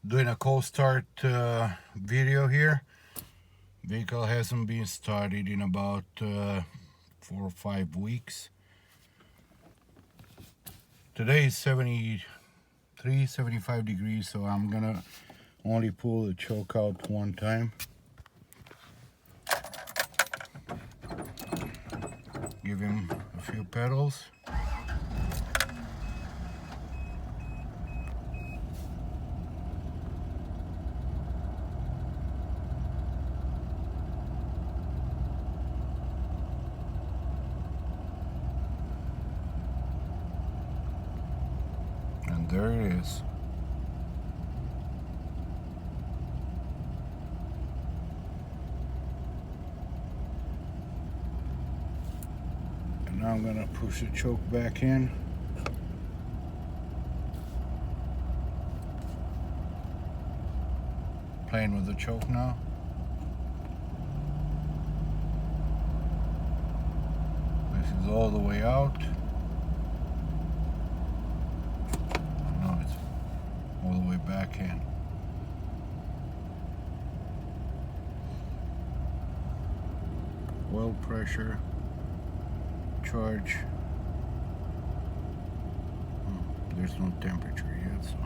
Doing a cold start video here. Vehicle hasn't been started in about 4 or 5 weeks. Today is 73, 75 degrees, so I'm gonna only pull the choke out one time. Give him a few pedals. And there it is. And now I'm gonna push the choke back in. Playing with the choke now. This is all the way out. Now it's all the way back in. Oil pressure, charge. There's no temperature yet, so